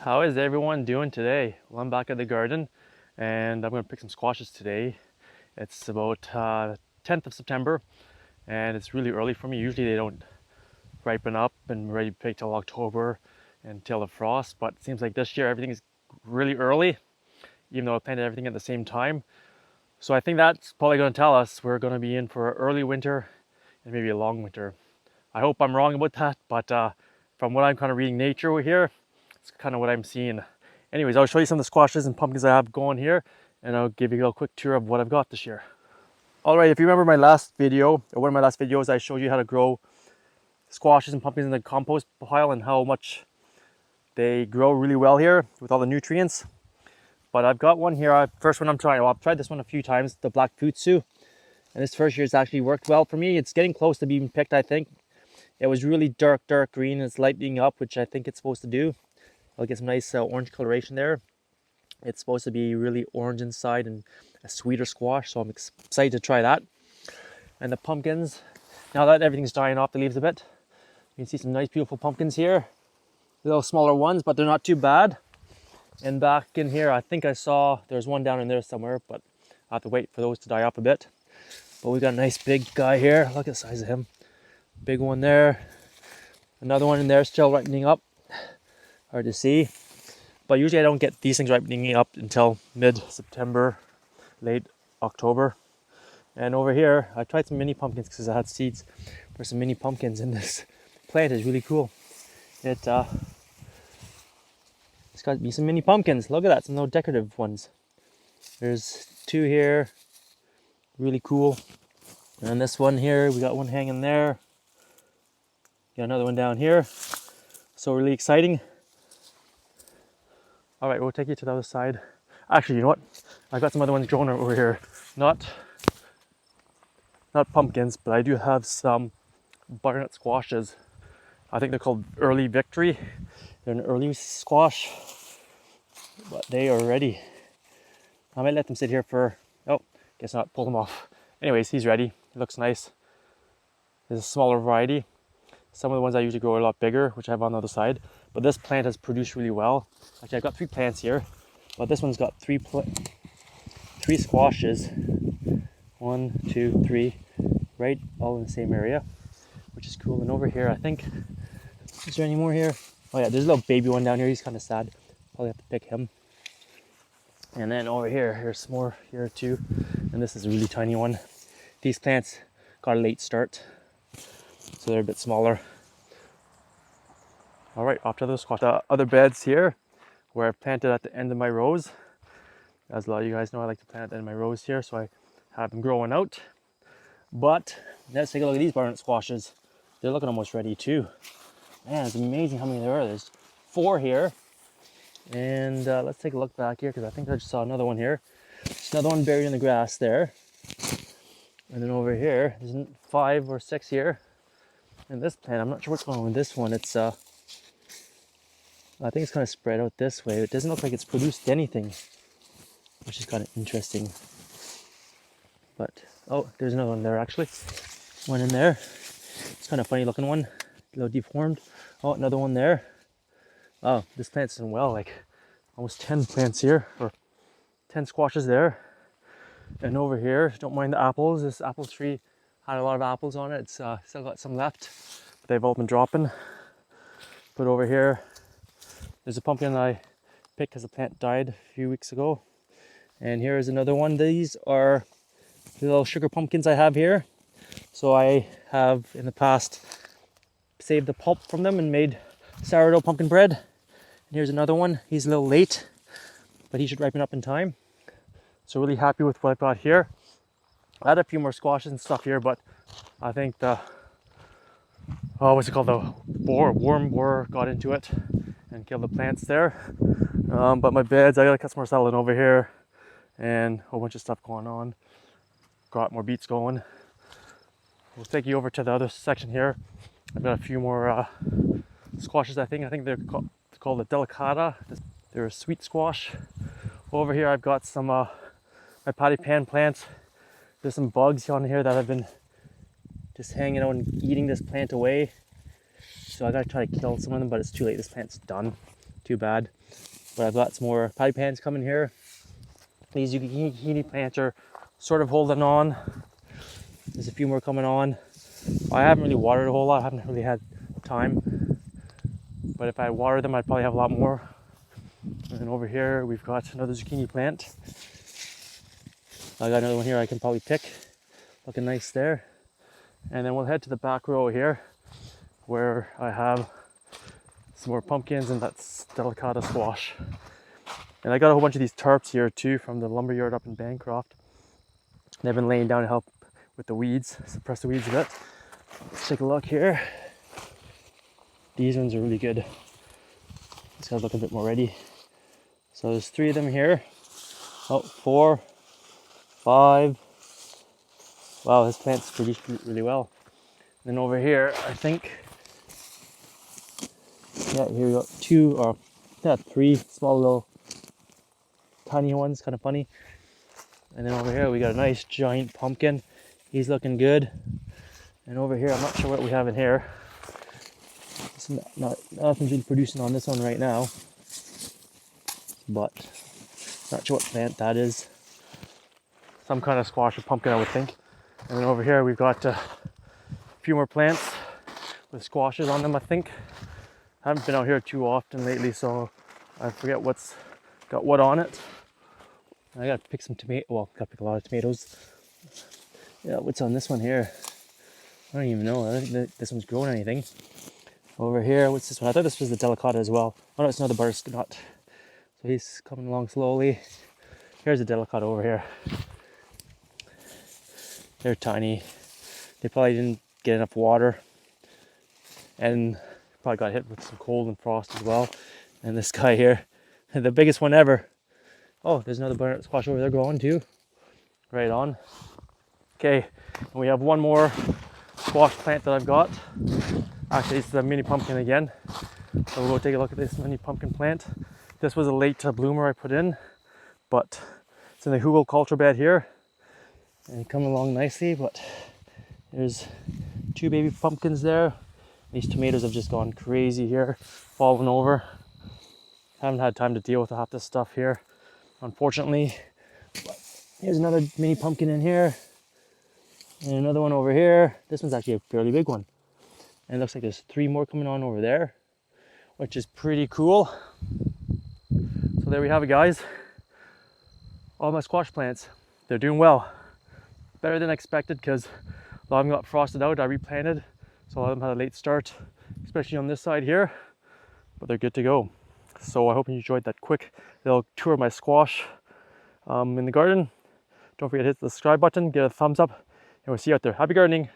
How is everyone doing today? Well, I'm back at the garden and I'm going to pick some squashes today. It's about 10th of September and it's really early for me. Usually they don't ripen up and ready to pick till October until the frost, but it seems like this year everything is really early, even though I planted everything at the same time. So I think that's probably going to tell us we're going to be in for an early winter and maybe a long winter. I hope I'm wrong about that, but from what I'm kind of reading nature over here, it's kind of what I'm seeing. Anyways, I'll show you some of the squashes and pumpkins I have going here, and I'll give you a little quick tour of what I've got this year. All right, if you remember my last video, or one of my last videos, I showed you how to grow squashes and pumpkins in the compost pile and how much they grow really well here with all the nutrients. But I've got one here, first one I'm trying. Well, I've tried this one a few times, the black Futsu. And this first year it's actually worked well for me. It's getting close to being picked, I think. It was really dark green. It's lightening up, which I think it's supposed to do. I'll get some nice orange coloration there. It's supposed to be really orange inside and a sweeter squash, so I'm excited to try that. And the pumpkins, now that everything's dying off the leaves a bit, you can see some nice beautiful pumpkins here. A little smaller ones, but they're not too bad. And back in here, I think I saw there's one down in there somewhere, but I have to wait for those to die off a bit. But we got a nice big guy here. Look at the size of him. Big one there. Another one in there still ripening up. Hard to see. But usually I don't get these things ripening up until mid-September, late October. And over here, I tried some mini pumpkins because I had seeds for some mini pumpkins, and this plant is really cool. It's got to be some mini pumpkins. Look at that, some little decorative ones. There's two here, really cool. And this one here, we got one hanging there. Got another one down here. So really exciting. All right, we'll take you to the other side. Actually, you know what? I've got some other ones growing over here. Not pumpkins, but I do have some butternut squashes. I think they're called Early Victory. They're an early squash, but they are ready. I might let them sit here for, oh, guess not, pull them off. Anyways, he's ready. He looks nice. There's a smaller variety. Some of the ones I usually grow are a lot bigger, which I have on the other side. But this plant has produced really well. Actually, I've got 3 plants here, but this one's got 3 squashes. 1, 2, 3, right, all in the same area, which is cool. And over here, I think, is there any more here? Oh yeah, there's a little baby one down here. He's kind of sad. Probably have to pick him. And then over here, here's some more here too. And this is a really tiny one. These plants got a late start, so they're a bit smaller. All right, off to the squash. The other beds here, where I've planted at the end of my rows. As a lot of you guys know, I like to plant at the end of my rows here, so I have them growing out. But let's take a look at these butternut squashes. They're looking almost ready too. Man, it's amazing how many there are. There's 4 here. And let's take a look back here, because I think I just saw another one here. There's another one buried in the grass there. And then over here, there's 5 or 6 here. And this plant, I'm not sure what's going on with this one. It's I think it's kind of spread out this way. It doesn't look like it's produced anything, which is kind of interesting. But, oh, there's another one there actually. One in there. It's kind of funny looking one. A little deformed. Oh, another one there. Oh, this plant's done well. Like almost 10 plants here, or 10 squashes there. And over here, don't mind the apples. This apple tree had a lot of apples on it. It's still got some left, but they've all been dropping. But over here, there's a pumpkin I picked because the plant died a few weeks ago. And here is another one. These are the little sugar pumpkins I have here. So I have in the past saved the pulp from them and made sourdough pumpkin bread. And here's another one. He's a little late, but he should ripen up in time. So really happy with what I've got here. I had a few more squashes and stuff here, but I think the, what's it called? The worm borer got into it and killed the plants there. But my beds, I gotta cut some more salad over here and a whole bunch of stuff going on. Got more beets going. We'll take you over to the other section here. I've got a few more squashes, I think they're called the delicata. They're a sweet squash. Over here I've got some my patty pan plants. There's some bugs on here that have been just hanging out and eating this plant away. So I gotta try to kill some of them, but it's too late. This plant's done. too bad. But I've got some more patty pans coming here. These zucchini plants are sort of holding on. There's a few more coming on. I haven't really watered a whole lot. I haven't really had time. But if I water them, I'd probably have a lot more. And then over here, we've got another zucchini plant. I got another one here I can probably pick. Looking nice there. And then we'll head to the back row here, where I have some more pumpkins and that's delicata squash. And I got a whole bunch of these tarps here too from the lumber yard up in Bancroft. They've been laying down to help with the weeds, suppress the weeds a bit. Let's take a look here. These ones are really good. These guys look a bit more ready. So there's 3 of them here. Oh, 4, 5. Wow, this plant's produced really well. And then over here, I think, yeah, here we got 2 or 3 small little tiny ones, kind of funny. And then over here we got a nice giant pumpkin. He's looking good. And over here, I'm not sure what we have in here. It's nothing's really producing on this one right now, but not sure what plant that is. Some kind of squash or pumpkin, I would think. And then over here we've got a few more plants with squashes on them, I think. I haven't been out here too often lately, so I forget what's got what on it. I gotta pick some tomato. Well, gotta pick a lot of tomatoes. Yeah, what's on this one here? I don't even know. I don't think that this one's growing anything. Over here, what's this one? I thought this was the delicata as well. Oh no, it's another butternut. So he's coming along slowly. Here's the delicata over here. They're tiny. They probably didn't get enough water, and probably got hit with some cold and frost as well. And this guy here, the biggest one ever. Oh, there's another butternut squash over there growing too. Right on. Okay, and we have one more squash plant that I've got. Actually, it's the mini pumpkin again. So we'll go take a look at this mini pumpkin plant. This was a late bloomer I put in, but it's in the Hugel culture bed here. And coming along nicely, but there's 2 baby pumpkins there. These tomatoes have just gone crazy here, falling over. Haven't had time to deal with half this stuff here, unfortunately. But here's another mini pumpkin in here. And another one over here. This one's actually a fairly big one. And it looks like there's 3 more coming on over there, which is pretty cool. So there we have it, guys. All my squash plants, they're doing well. Better than expected, because a lot of them got frosted out. I replanted, so a lot of them had a late start, especially on this side here. But they're good to go. So I hope you enjoyed that quick little tour of my squash in the garden. Don't forget to hit the subscribe button, give it a thumbs up, and we'll see you out there. Happy gardening!